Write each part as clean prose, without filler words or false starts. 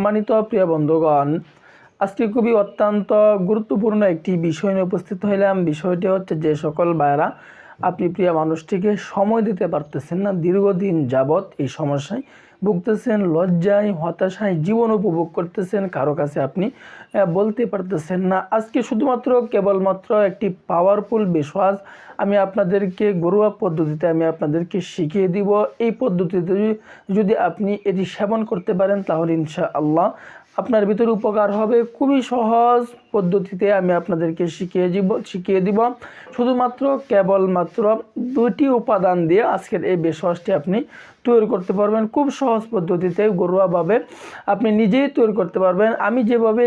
সম্মানিত প্রিয় বন্ধুগণ, আজকে খুবই অত্যন্ত গুরুত্বপূর্ণ একটি বিষয় নিয়ে উপস্থিত হইলাম। বিষয়টি হচ্ছে যে সকল ভাইয়েরা আপনি প্রিয় মানুষটিকে সময় দিতে পারতেছেন না, দীর্ঘদিন যাবৎ এই সমস্যায় ভুগতেছেন, লজ্জায় হতাশায় জীবন উপভোগ করতেছেন, কারো কাছে আপনি বলতে পারতেছেন না। আজকে শুধুমাত্র কেবলমাত্র একটি পাওয়ারফুল বিশ্বাস আমি আপনাদেরকে ঘরোয়া পদ্ধতিতে আমি আপনাদেরকে শিখিয়ে দিব। এই পদ্ধতিতে যদি আপনি এটি সেবন করতে পারেন তাহলে ইনশাআল্লাহ আপনার ভিতরে উপকার হবে। খুবই সহজ পদ্ধতিতে আমি আপনাদেরকে শিখিয়ে দিব। শুধুমাত্র কেবলমাত্র 2টি উপাদান দিয়ে আজকের এই বেশওয়াশটি আপনি তৈরি করতে পারবেন। খুব সহজ পদ্ধতিতে ঘরোয়াভাবে আপনি নিজেই তৈরি করতে পারবেন। আমি যেভাবে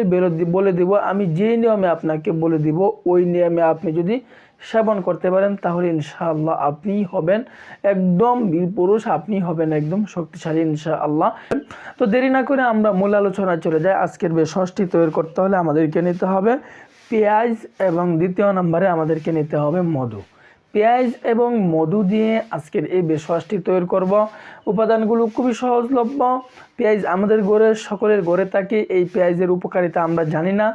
বলে দিব, আমি যে নিয়মে আপনাকে বলে দিব, ওই নিয়মে আপনি যদি সেবন করতে পারেন তাহলে ইনশাআল্লাহ আপনি হবেন একদম বীরপুরুষ, আপনি হবেন একদম শক্তিশালী ইনশাআল্লাহ। তো দেরি না করে আমরা মূল আলোচনায় চলে যাই। আজকের বেশওয়াশটি তৈরি করতে হলে আমাদেরকে নিতে হবে পেঁয়াজ এবং দ্বিতীয় নম্বরে আমাদেরকে নিতে হবে মধু। পেঁয়াজ এবং মধু দিয়ে আজকের এই বেশওয়াশটি তৈরি করব। উপাদানগুলো খুবই সহজলভ্য। পেঁয়াজ আমাদের সকলের ঘরে থাকে। এই পেঁয়াজের উপকারিতা আমরা জানি না,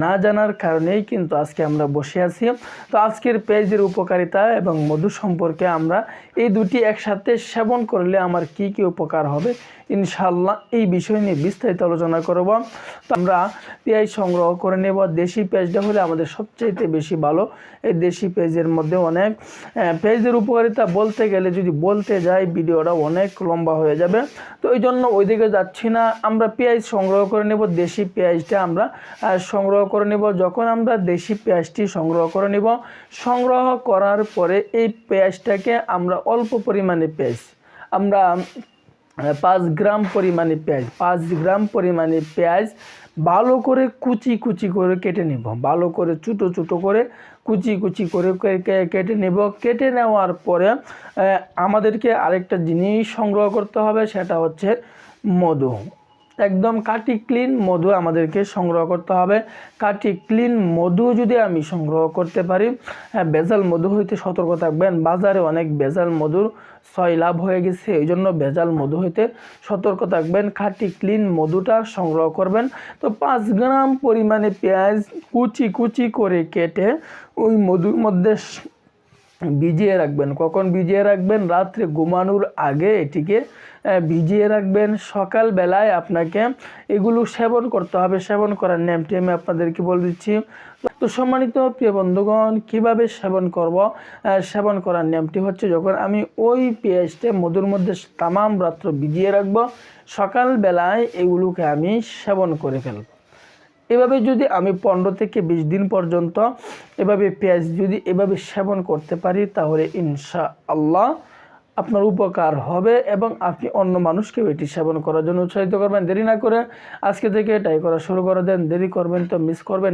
না জানার কারণেই কিন্তু আজকে আমরা বসে আছি। তো আজকের পেঁয়াজের উপকারিতা এবং মধু সম্পর্কে আমরা এই দুটি একসাথে সেবন করলে আমার কি কি উপকার হবে ইনশাআল্লাহ এই বিষয় নিয়ে বিস্তারিত আলোচনা করব। তো আমরা পেঁয়াজ সংগ্রহ করে নেব। দেশি পেঁয়াজটা হলে আমাদের সবচাইতে বেশি ভালো। এই দেশি পেঁয়াজের মধ্যে অনেক পেঁয়াজের উপকারিতা বলতে গেলে যদি বলতে যাই ভিডিওটা অনেক লম্বা হয়ে যাবে। তো এই জন্য ওইদিকে যাচ্ছি না। আমরা পেঁয়াজ সংগ্রহ করে নেব। দেশি পেঁয়াজটা আমরা সংগ্রহ করে নেব। যখন আমরা দেশি পেঁয়াজটি সংগ্রহ করে নেব, সংগ্রহ করার পরে এই পেঁয়াজটাকে আমরা অল্প পরিমাণে পেঁয়াজ আমরা 5 গ্রাম পরিমাণে পেঁয়াজ ভালো করে কুচি করে কেটে নেব। ভালো করে ছোটো করে কুচি করে কেটে নেব। কেটে নেওয়ার পরে আমাদেরকে আরেকটা জিনিস সংগ্রহ করতে হবে, সেটা হচ্ছে মধু। একদম কাটি ক্লিন মধু আমাদেরকে সংগ্রহ করতে হবে। কাটি ক্লিন মধু যদি আমি সংগ্রহ করতে পারি, ভেজাল মধু হইতে সতর্ক থাকবেন। বাজারে অনেক ভেজাল মধুর লাভ হয়ে গেছে, এই জন্য ভেজাল মধু হইতে সতর্ক থাকবেন। খাঁটি ক্লিন মধুটা সংগ্রহ করবেন। তো 5 গ্রাম পরিমাণে পেঁয়াজ কুচি করে কেটে ওই মধুর মধ্যে ভিজিয়ে রাখবেন। কখন ভিজিয়ে রাখবেন? রাত্রে ঘুমানোর আগে এটিকে ভিজিয়ে রাখবেন। সকালবেলায় আপনাকে এগুলো সেবন করতে হবে। সেবন করার নিয়মটি আমি আপনাদেরকে বলে দিচ্ছি। তো সম্মানিত প্রিয় বন্ধুগণ, কীভাবে সেবন করব? সেবন করার নিয়মটি হচ্ছে, যখন আমি ওই পেঁয়াজটা মধুর মধ্যে তামাম রাত্র ভিজিয়ে রাখবো, সকালবেলায় এগুলোকে আমি সেবন করে ফেলব। এভাবে যদি আমি 15 থেকে 20 দিন পর্যন্ত এভাবে পেঁয়াজ যদি এভাবে সেবন করতে পারি তাহলে ইনশাআল্লাহ আপনার উপকার হবে এবং আপনি অন্য মানুষকেও এটি সেবন করার জন্য উৎসাহিত করবেন। দেরি না করে আজকে থেকে এটাই করা শুরু করে দেন। দেরি করবেন তো মিস করবেন।